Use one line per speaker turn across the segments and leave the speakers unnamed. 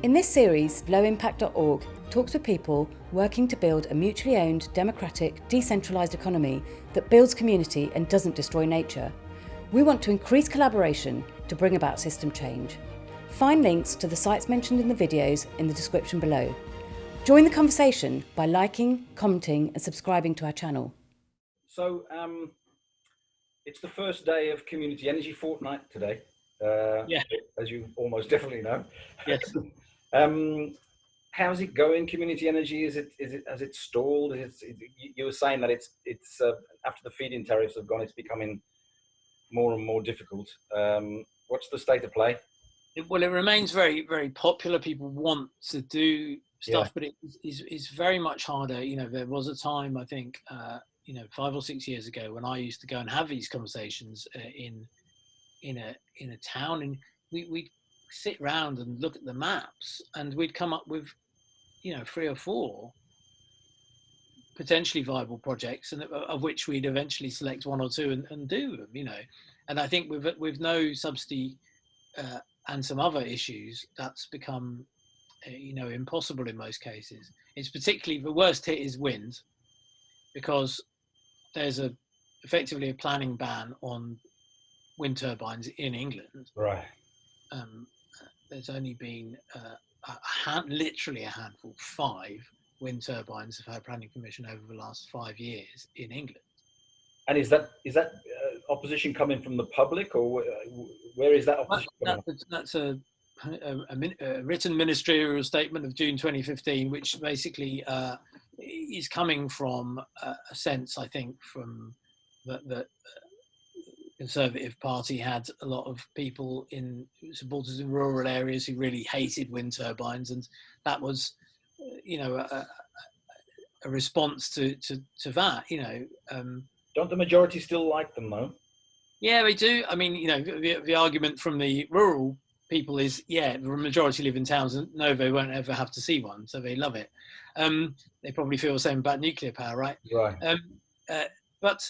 In this series, lowimpact.org talks with people working to build a mutually owned, democratic, decentralised economy that builds community and doesn't destroy nature. We want to increase collaboration to bring about system change. Find links to the sites mentioned in the videos in the description below. Join the conversation by liking, commenting and subscribing to our channel.
So it's the first day of Community Energy Fortnight today, as you almost definitely know.
Yes.
How's it going, Community Energy? Has it stalled? You were saying that it's after the feed-in tariffs have gone, it's becoming more and more difficult. What's the state of play?
Well, it remains very, very popular. People want to do stuff, but it is very much harder. You know, there was a time, I think, 5 or 6 years ago, when I used to go and have these conversations in a town, and we'd sit around and look at the maps, and we'd come up with 3 or 4 potentially viable projects, and of which we'd eventually select 1 or 2 and do them. And I think with no subsidy and some other issues, that's become impossible in most cases. It's particularly, the worst hit is wind, because there's effectively a planning ban on wind turbines in England.
Right.
There's only been literally a handful, 5 wind turbines have had planning permission over the last 5 years in England.
And is that opposition coming from the public, or where is that opposition coming from?
That's a written ministerial statement of June 2015, which basically is coming from a sense, I think, from the Conservative Party had a lot of people supporters in rural areas who really hated wind turbines, and that was, a response to that.
Don't the majority still like them, though?
Yeah, they do. I mean, the argument from the rural people is, the majority live in towns, and no, they won't ever have to see one, so they love it. They probably feel the same about nuclear power, right?
Right.
But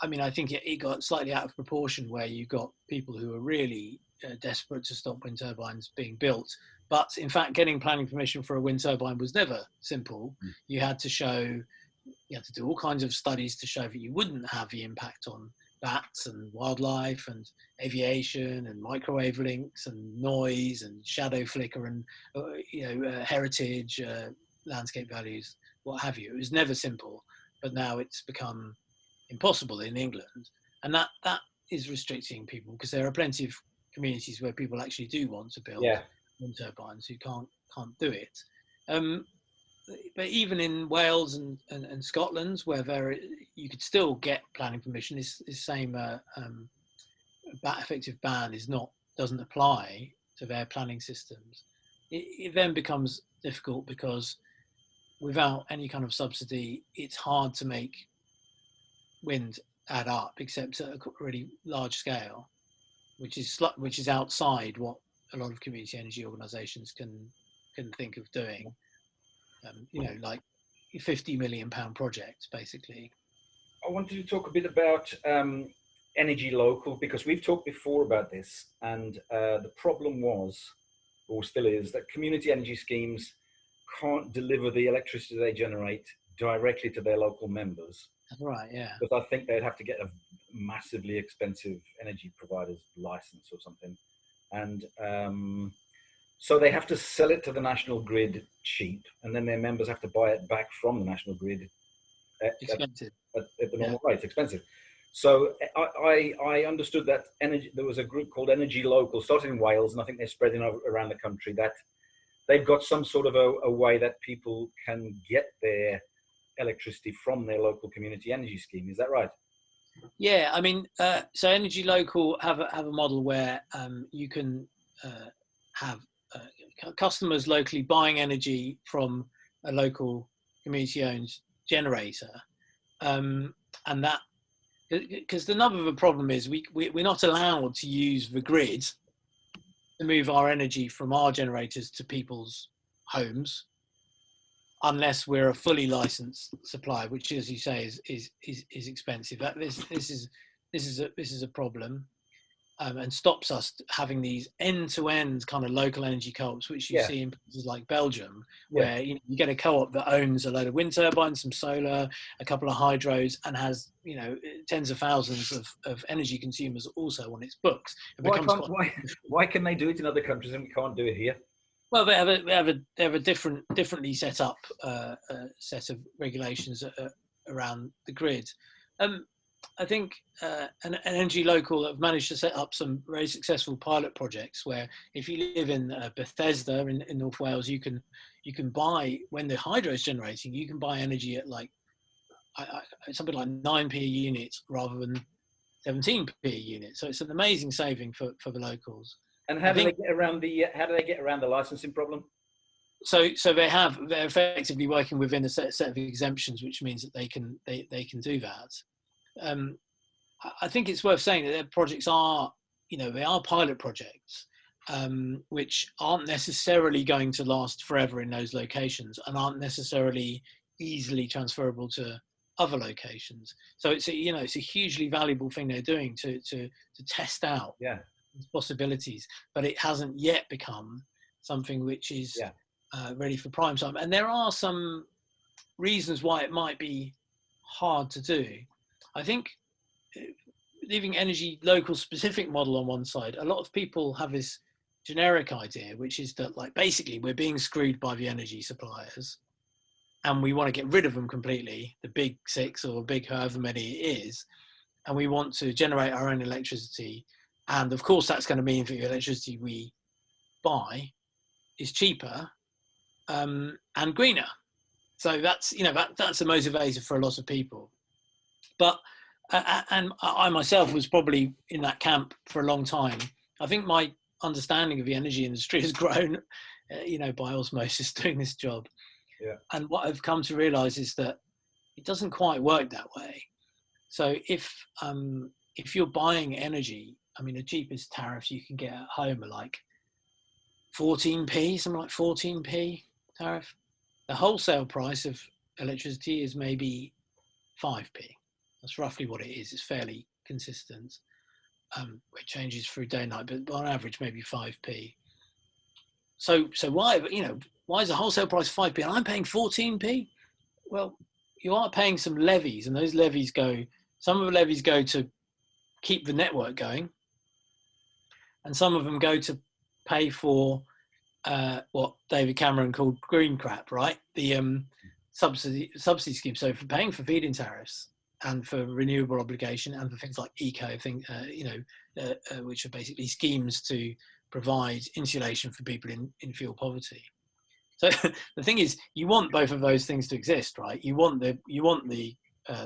I mean, I think it got slightly out of proportion, where you got people who are really desperate to stop wind turbines being built. But in fact, getting planning permission for a wind turbine was never simple. You had to do all kinds of studies to show that you wouldn't have the impact on bats and wildlife and aviation and microwave links and noise and shadow flicker and heritage, landscape values, what have you. It was never simple, but now it's become impossible in England, and that is restricting people, because there are plenty of communities where people actually do want to build wind turbines who can't do it. But even in Wales and Scotland, where you could still get planning permission, this same effective ban doesn't apply to their planning systems. It then becomes difficult, because without any kind of subsidy, it's hard to make wind add up, except at a really large scale, which is outside what a lot of community energy organisations can think of doing. Like £50 million projects, basically.
I wanted to talk a bit about energy local, because we've talked before about this, and the problem was, or still is, that community energy schemes can't deliver the electricity they generate directly to their local members.
Right, yeah.
Because I think they'd have to get a massively expensive energy provider's license or something. And so they have to sell it to the national grid cheap, and then their members have to buy it back from the national grid at the normal rate. Expensive. So I understood that there was a group called Energy Local, started in Wales, and I think they're spreading around the country, that they've got some sort of a way that people can get their electricity from their local community energy scheme. Is that right?
Yeah, I mean, so Energy Local have a model where you can have customers locally buying energy from a local community-owned generator, and that, because the number of the problem is we're not allowed to use the grid to move our energy from our generators to people's homes, unless we're a fully licensed supplier, which, as you say, is expensive. This is a problem. and stops us having these end-to-end kind of local energy co-ops, which you see in places like Belgium, where you get a co-op that owns a load of wind turbines, some solar, a couple of hydros, and has tens of thousands of energy consumers also on its books.
Why can they do it in other countries and we can't do it here?
Well, they have a differently set up set of regulations around the grid. I think an energy local have managed to set up some very successful pilot projects where, if you live in Bethesda in North Wales, you can buy, when the hydro is generating, you can buy energy at like something like 9p a unit rather than 17p a unit. So it's an amazing saving for the locals.
And how do they get around the licensing problem?
So they're effectively working within a set of exemptions, which means that they can do that. I think it's worth saying that their projects are, they are pilot projects, which aren't necessarily going to last forever in those locations and aren't necessarily easily transferable to other locations. So it's a hugely valuable thing they're doing to test out possibilities, but it hasn't yet become something which is ready for prime time. And there are some reasons why it might be hard to do. I think leaving energy local specific model on one side, a lot of people have this generic idea, which is that, like, basically we're being screwed by the energy suppliers and we want to get rid of them completely, the big six or big however many it is, and we want to generate our own electricity. And of course that's going to mean that the electricity we buy is cheaper and greener. So that's that's a motivator for a lot of people. But and I myself was probably in that camp for a long time. I think my understanding of the energy industry has grown, by osmosis doing this job.
Yeah.
And what I've come to realize is that it doesn't quite work that way. So if you're buying energy, I mean, the cheapest tariffs you can get at home are like 14p, something like 14p tariff. The wholesale price of electricity is maybe 5p. That's roughly what it is. It's fairly consistent. It changes through day and night, but on average, maybe 5p. So why is the wholesale price 5p and I'm paying 14p? Well, you are paying some levies, and those levies some of the levies go to keep the network going, and some of them go to pay for what David Cameron called green crap, right? The subsidy scheme. So for paying for feed-in tariffs and for renewable obligation and for things like eco which are basically schemes to provide insulation for people in fuel poverty. So the thing is, you want both of those things to exist, right? You want the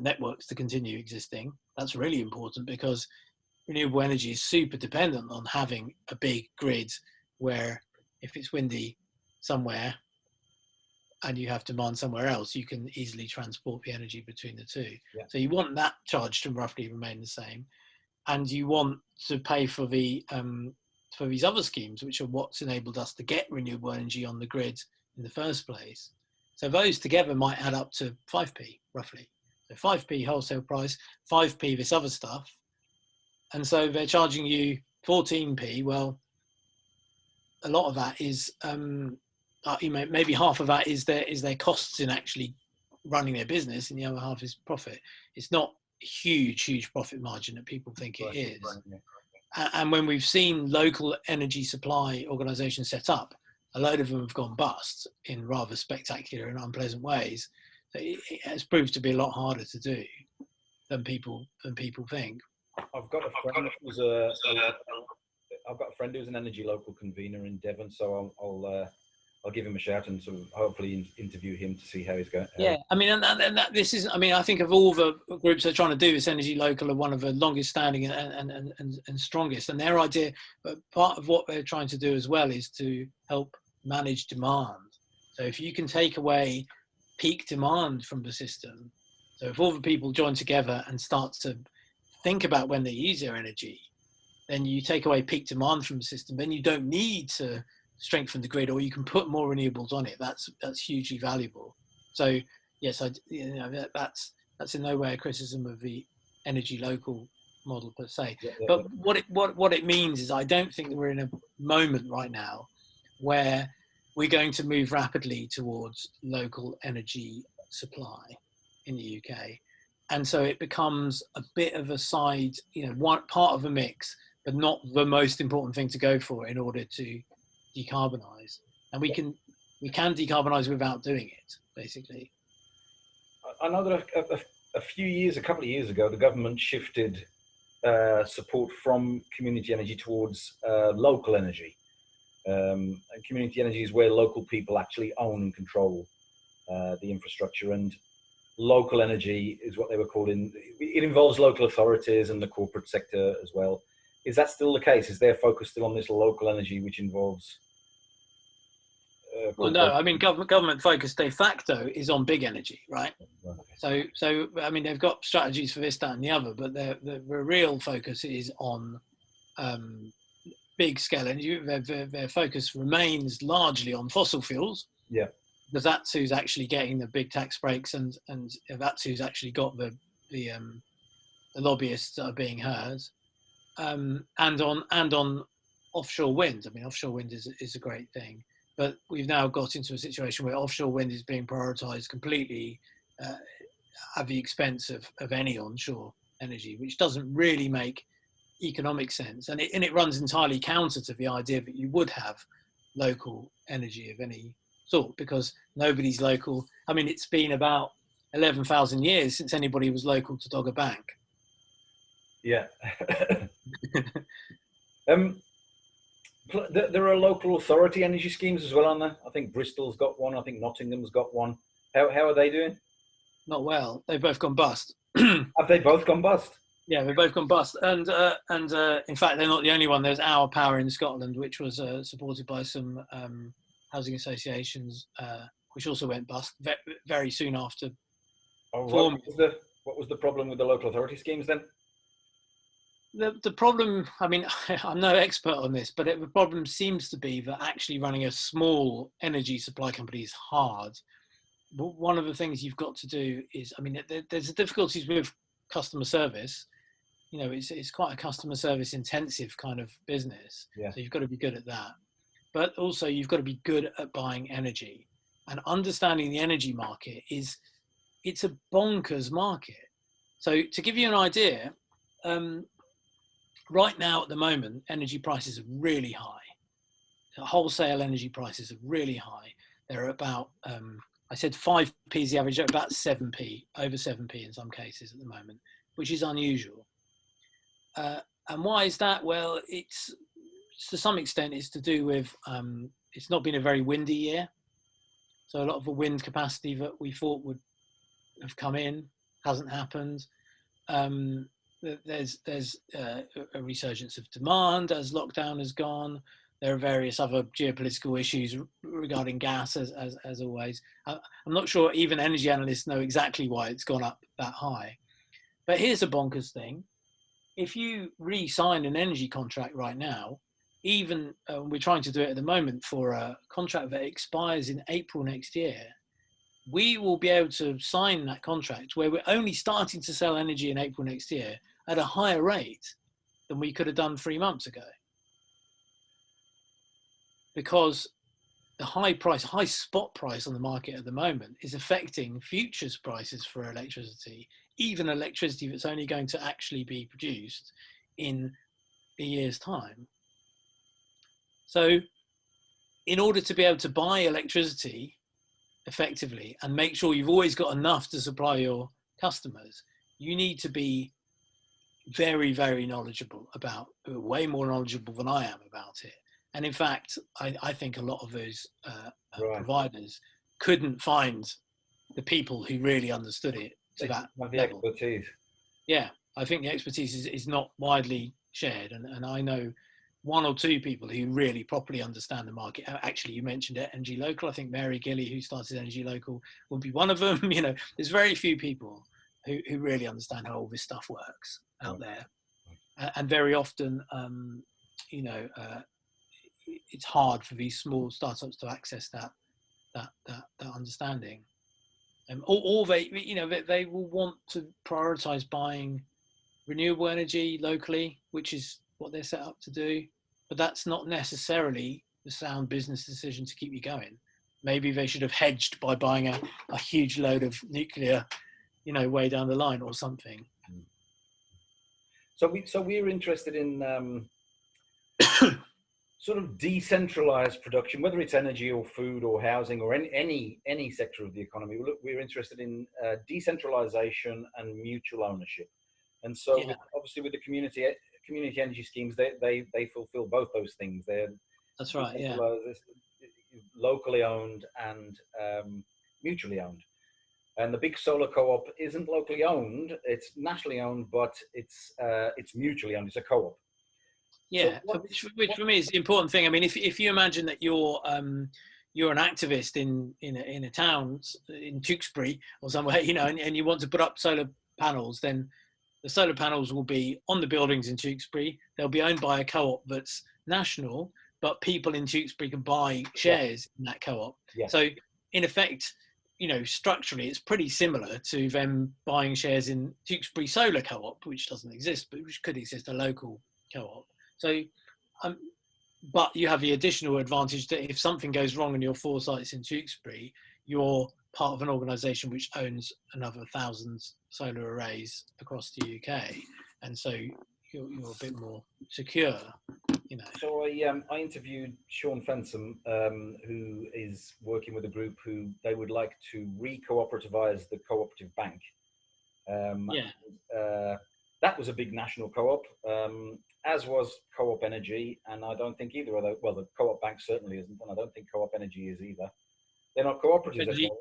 networks to continue existing. That's really important because renewable energy is super dependent on having a big grid where, if it's windy somewhere and you have demand somewhere else, you can easily transport the energy between the two.
Yeah.
So you want that charge to roughly remain the same, and you want to pay for the for these other schemes, which are what's enabled us to get renewable energy on the grid in the first place. So those together might add up to 5p roughly. So 5p wholesale price, 5p this other stuff, and so they're charging you 14p. Well, a lot of that is maybe half of that is their costs in actually running their business, and the other half is profit. It's not a huge profit margin that people think it is. Right, yeah. And when we've seen local energy supply organisations set up, a load of them have gone bust in rather spectacular and unpleasant ways. So it has proved to be a lot harder to do than people think.
I've got a friend who's an energy local convener in Devon, so I'll give him a shout and sort of hopefully interview him to see how he's going.
Yeah, I mean, and this is, I mean, I think of all the groups that are trying to do this, energy local are one of the longest standing and strongest. And their idea, but part of what they're trying to do as well is to help manage demand. So if you can take away peak demand from the system, so if all the people join together and start to think about when they use their energy, then you take away peak demand from the system, then you don't need to strengthen the grid, or you can put more renewables on it. That's hugely valuable. So yes, that's in no way a criticism of the energy local model per se.
Yeah, yeah,
But what it means is I don't think that we're in a moment right now where we're going to move rapidly towards local energy supply in the UK. And so it becomes a bit of a side, one part of a mix, but not the most important thing to go for in order to decarbonize. And we can decarbonize without doing it, basically.
I know that a couple of years ago, the government shifted support from community energy towards local energy. And community energy is where local people actually own and control the infrastructure, and local energy is what they were calling. It involves local authorities and the corporate sector as well. Is that still the case? Is their focus still on this local energy, which involves?
Well, no. I mean, government focus de facto is on big energy, right? So I mean, they've got strategies for this, that, and the other, but the real focus is on big scale energy. Their focus remains largely on fossil fuels.
Yeah.
Because that's who's actually getting the big tax breaks, and that's who's actually got the lobbyists that are being heard, and on offshore wind. I mean, offshore wind is a great thing, but we've now got into a situation where offshore wind is being prioritised completely at the expense of any onshore energy, which doesn't really make economic sense, and it runs entirely counter to the idea that you would have local energy of any sort, because nobody's local. I mean, it's been about 11,000 years since anybody was local to Dogger Bank.
Yeah. There are local authority energy schemes as well, aren't there? I think Bristol's got one. I think Nottingham's got one. How are they doing?
Not well. They've both gone bust.
Have they both gone bust?
Yeah, they've both gone bust. And in fact, they're not the only one. There's Our Power in Scotland, which was supported by some housing associations, which also went bust very soon after.
What was the problem with the local authority schemes then?
The problem, I mean, I'm no expert on this, but the problem seems to be that actually running a small energy supply company is hard. But one of the things you've got to do is, I mean, there's difficulties with customer service. It's quite a customer service intensive kind of business.
Yeah.
So you've got to be good at that. But also you've got to be good at buying energy, and understanding the energy market it's a bonkers market. So to give you an idea, right now at the moment, energy prices are really high. Wholesale energy prices are really high. They're about, I said 5p is the average, they're about 7p, over 7p in some cases at the moment, which is unusual. And why is that? Well, it's to some extent it's to do with it's not been a very windy year, so a lot of the wind capacity that we thought would have come in hasn't happened. There's a resurgence of demand as lockdown has gone. There are various other geopolitical issues regarding gas, as always. I'm not sure even energy analysts know exactly why it's gone up that high. But here's a bonkers thing. If you re-sign an energy contract right now, even we're trying to do it at the moment for a contract that expires in April next year, we will be able to sign that contract where we're only starting to sell energy in April next year at a higher rate than we could have done 3 months ago. Because the high spot price on the market at the moment is affecting futures prices for electricity, even electricity that's only going to actually be produced in a year's time. So in order to be able to buy electricity effectively and make sure you've always got enough to supply your customers, you need to be very, very knowledgeable about, way more knowledgeable than I am about it. And in fact, I think a lot of those providers couldn't find the people who really understood it to that level.
Expertise.
Yeah, I think the expertise is not widely shared. And I know 1 or 2 people who really properly understand the market. Actually, you mentioned Energy Local. I think Mary Gilly, who started Energy Local, will be one of them. There's very few people who really understand how all this stuff works out there. And very often, it's hard for these small startups to access that understanding. Or they will want to prioritize buying renewable energy locally, which is what they're set up to do. But that's not necessarily the sound business decision to keep you going. Maybe they should have hedged by buying a huge load of nuclear, way down the line or something.
So we're interested in sort of decentralized production, whether it's energy or food or housing or any sector of the economy. We're interested in decentralization and mutual ownership. And so obviously with the community energy schemes, they fulfill both those things.
That's right, yeah.
Locally owned and mutually owned. And the big solar co-op isn't locally owned; it's nationally owned, but it's mutually owned. It's a co-op.
Yeah, so which for me is the important thing. I mean, if you imagine that you're an activist in a town in Tewkesbury or somewhere, and you want to put up solar panels, then the solar panels will be on the buildings in Tewkesbury. They'll be owned by a co-op that's national, but people in Tewkesbury can buy shares in that co-op.
Yeah.
So in effect, structurally, it's pretty similar to them buying shares in Tewkesbury Solar Co-op, which doesn't exist, but which could exist, a local co-op. So, but you have the additional advantage that if something goes wrong in your 4 sites in Tewkesbury, you're part of an organisation which owns another 1,000 solar arrays across the UK, and so you're a bit more secure.
So I interviewed Sean Fensom, who is working with a group who they would like to re-cooperativize the cooperative bank. That was a big national co-op, as was Co-op Energy, and I don't think either of those, well, the Co-op Bank certainly isn't, and I don't think Co-op Energy is either. They're not cooperatives anymore.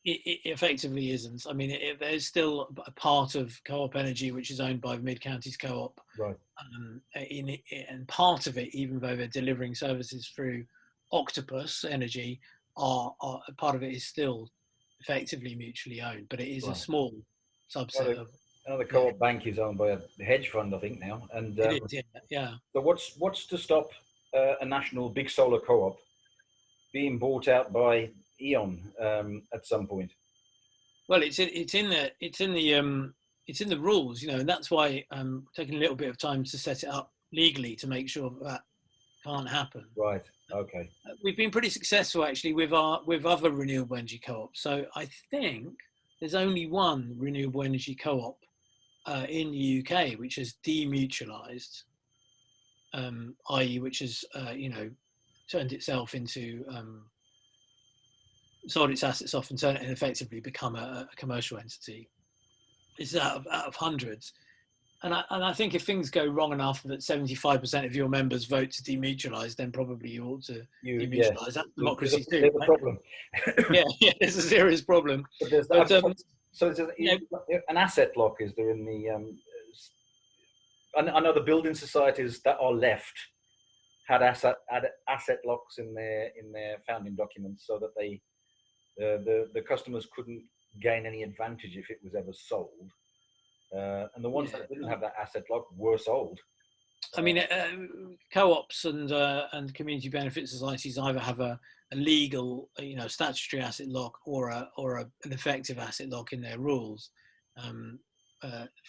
It effectively isn't. I mean, there's still a part of Co-op Energy which is owned by the Mid-Counties Co-op,
right?
And part of it, even though they're delivering services through Octopus Energy, are part of it is still effectively mutually owned, but it is a small subset of.
Another Co-op Bank is owned by a hedge fund, I think now, and
it is, yeah.
So what's to stop a national big solar co-op being bought out by E.ON at some point?
Well, it's in the rules, and that's why I'm taking a little bit of time to set it up legally to make sure that can't happen.
Right. Okay.
We've been pretty successful actually with other renewable energy co-ops. So I think there's only one renewable energy co-op in the UK which is demutualised, i.e., which has turned itself into sold its assets off and effectively become a commercial entity. It's out of hundreds. And I think if things go wrong enough that 75% of your members vote to demutualise, then probably you ought to demutualise. That's democracy too.
There's a problem.
yeah, there's a serious problem.
So there's an asset lock, is there, in the... I know the building societies that are left had asset locks in their founding documents, so that the customers couldn't gain any advantage if it was ever sold. And the ones that didn't have that asset lock were sold.
I mean, co-ops and community benefit societies either have a legal, statutory asset lock or an effective asset lock in their rules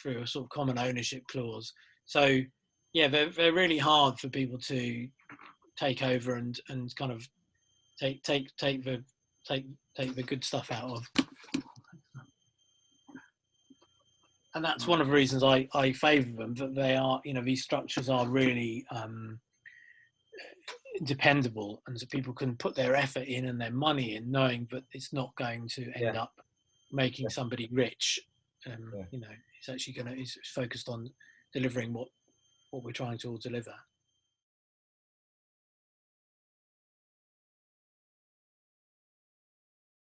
through a sort of common ownership clause. So, yeah, they're really hard for people to take over and kind of take the good stuff out of. And that's one of the reasons I favour them, that they are, these structures are really dependable, and so people can put their effort in and their money in, knowing that it's not going to end up making somebody rich. It's actually it's focused on delivering what we're trying to all deliver.